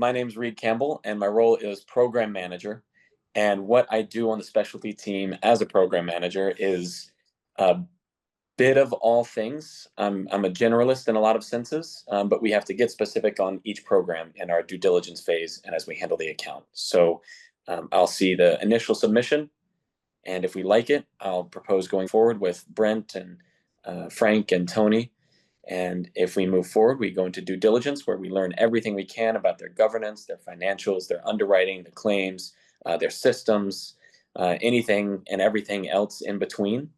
my name's Reed Campbell, and my role is program manager. And what I do on the specialty team as a program manager is a bit of all things. I'm a generalist in a lot of senses, but we have to get specific on each program in our due diligence phase and as we handle the account. So I'll see the initial submission, and if we like it, I'll propose going forward with Brent and Frank and Tony. And if we move forward, we go into due diligence where we learn everything we can about their governance, their financials, their underwriting, the claims, their systems, anything and everything else in between.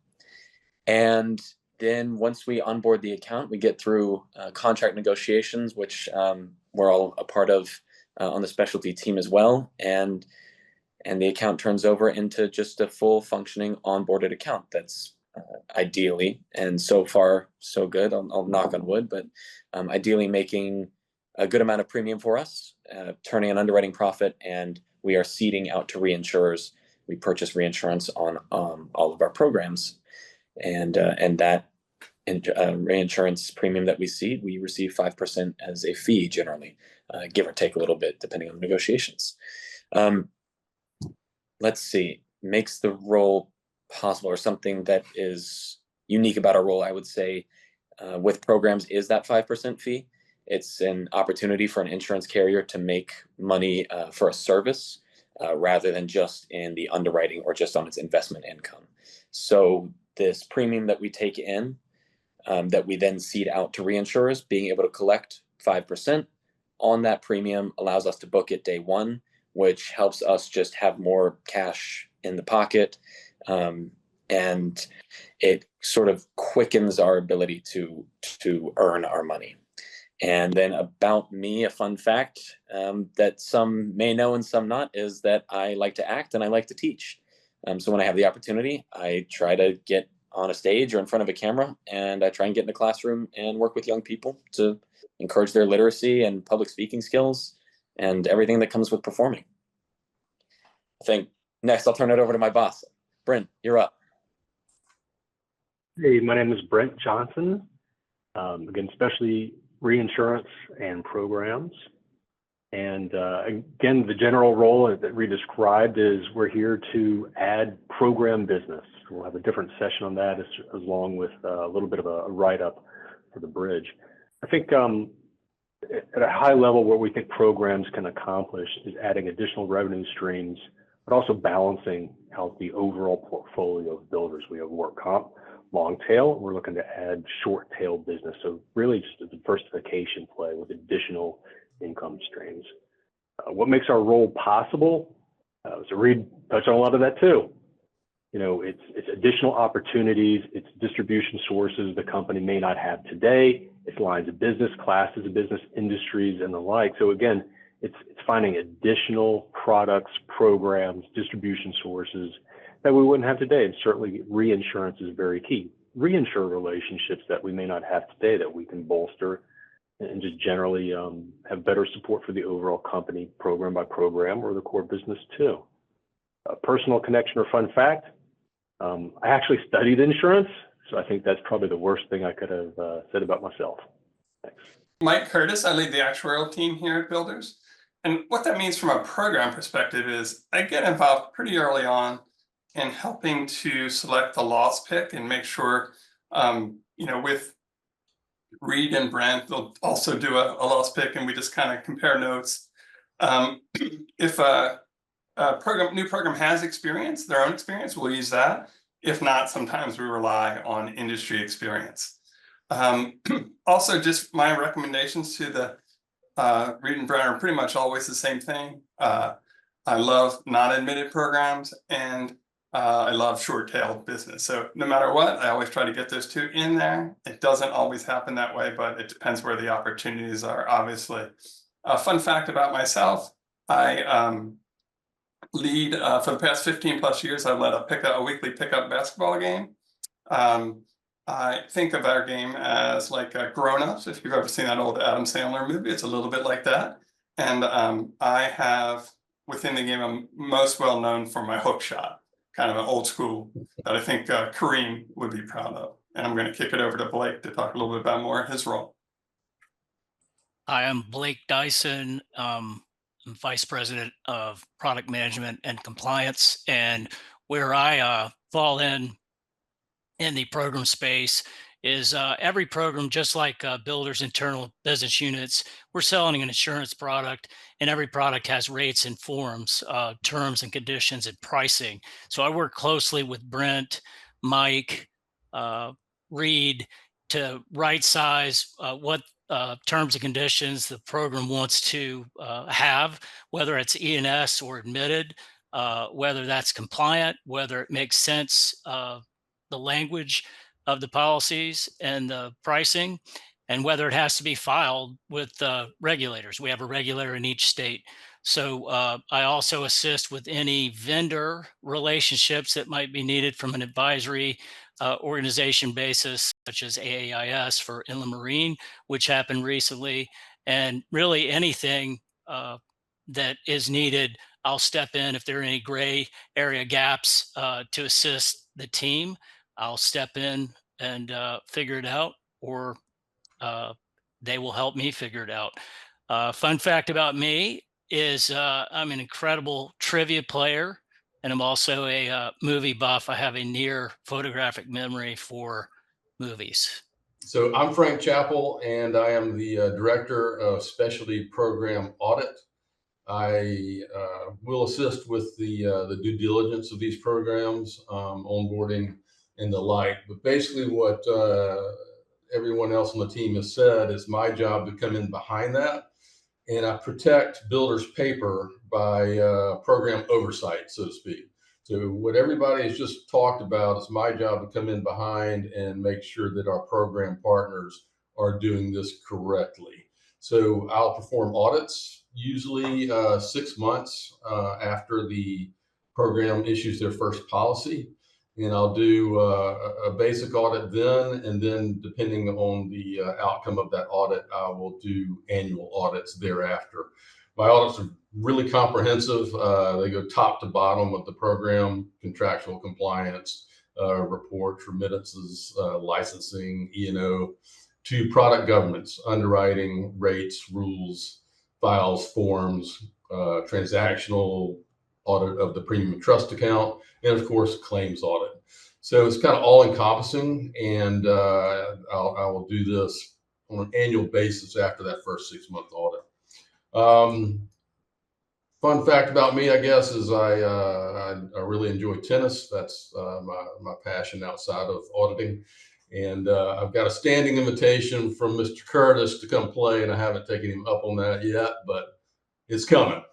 And then once we onboard the account, we get through contract negotiations, which we're all a part of on the specialty team as well. And the account turns over into just a full functioning onboarded account that's ideally, and so far so good, I'll knock on wood, but ideally making a good amount of premium for us, turning an underwriting profit, and we are seeding out to reinsurers. We purchase reinsurance on all of our programs, and that reinsurance premium that we seed, we receive 5% as a fee generally, give or take a little bit depending on the negotiations. Let's see, makes the role possible, or something that is unique about our role, I would say, with programs is that 5% fee. It's an opportunity for an insurance carrier to make money for a service rather than just in the underwriting or just on its investment income. So this premium that we take in, that we then seed out to reinsurers, being able to collect 5% on that premium allows us to book it day one, which helps us just have more cash in the pocket. And it sort of quickens our ability to earn our money. And then about me, a fun fact that some may know and some not is that I like to act and I like to teach. So when I have the opportunity, I try to get on a stage or in front of a camera, and I try and get in the classroom and work with young people to encourage their literacy and public speaking skills and everything that comes with performing. I think next I'll turn it over to my boss. Brent, you're up. Hey, my name is Brent Johnson. Again, specialty reinsurance and programs. And again, the general role that we described is we're here to add program business. We'll have a different session on that as along with a little bit of a write-up for the bridge. I think at a high level, what we think programs can accomplish is adding additional revenue streams, but also balancing out the overall portfolio of builders. We have work comp, long tail. We're looking to add short tail business. So really just a diversification play with additional income streams. What makes our role possible? So Reed touched on a lot of that too. You know, it's additional opportunities, it's distribution sources the company may not have today, it's lines of business, classes of business, industries, and the like. So again, it's finding additional products, programs, distribution sources that we wouldn't have today. And certainly reinsurance is very key. Reinsurer relationships that we may not have today that we can bolster and just generally have better support for the overall company, program by program, or the core business too. A personal connection or fun fact, I actually studied insurance, so I think that's probably the worst thing I could have said about myself. Thanks. Mike Curtis, I lead the actuarial team here at Builders. And what that means from a program perspective is I get involved pretty early on in helping to select the loss pick and make sure, you know, with Reed and Brent, they'll also do a loss pick, and we just kind of compare notes. If a new program has experience, their own experience, we'll use that. If not, sometimes we rely on industry experience. Also, just my recommendations to the Reed and Brent are pretty much always the same thing. I love non-admitted programs, and I love short-tailed business. So no matter what, I always try to get those two in there. It doesn't always happen that way, but it depends where the opportunities are, obviously. A fun fact about myself, I lead, for the past 15 plus years, I've led a weekly pickup basketball game. I think of our game as like Grown-Ups. If you've ever seen that old Adam Sandler movie, it's a little bit like that. And I have, within the game, I'm most well known for my hook shot, kind of an old school that I think Kareem would be proud of. And I'm going to kick it over to Blake to talk a little bit about more his role. Hi, I'm Blake Dyson. I'm Vice President of Product Management and Compliance. And where I fall in the program space is every program, just like builders' internal business units, we're selling an insurance product, and every product has rates and forms, terms and conditions and pricing. So I work closely with Brent, Mike, uh, Reed to right size what terms and conditions the program wants to have, whether it's E&S or admitted, whether that's compliant, whether it makes sense, the language of the policies and the pricing, and whether it has to be filed with regulators. We have a regulator in each state. So I also assist with any vendor relationships that might be needed from an advisory organization basis, such as AAIS for Inland Marine, which happened recently, and really anything that is needed. I'll step in if there are any gray area gaps to assist the team. I'll step in and figure it out, or uh, they will help me figure it out. Fun fact about me is I'm an incredible trivia player, and I'm also a movie buff. I have a near photographic memory for movies. So I'm Frank Chappell, and I am the Director of Specialty Program Audit. I will assist with the due diligence of these programs, onboarding and the like. But basically what everyone else on the team has said, it's my job to come in behind that. And I protect builders' paper by program oversight, so to speak. So what everybody has just talked about, is my job to come in behind and make sure that our program partners are doing this correctly. So I'll perform audits, usually 6 months after the program issues their first policy. And I'll do a basic audit then, and then depending on the outcome of that audit, I will do annual audits thereafter. My audits are really comprehensive. They go top to bottom of the program: contractual compliance, reports, remittances, licensing, E&O, to product governance, underwriting, rates, rules, files, forms, transactional audit of the premium trust account, and of course, claims audit. So it's kind of all encompassing, and I will do this on an annual basis after that first 6-month audit. Fun fact about me, I guess, is I really enjoy tennis. That's my passion outside of auditing. And I've got a standing invitation from Mr. Curtis to come play, and I haven't taken him up on that yet, but it's coming.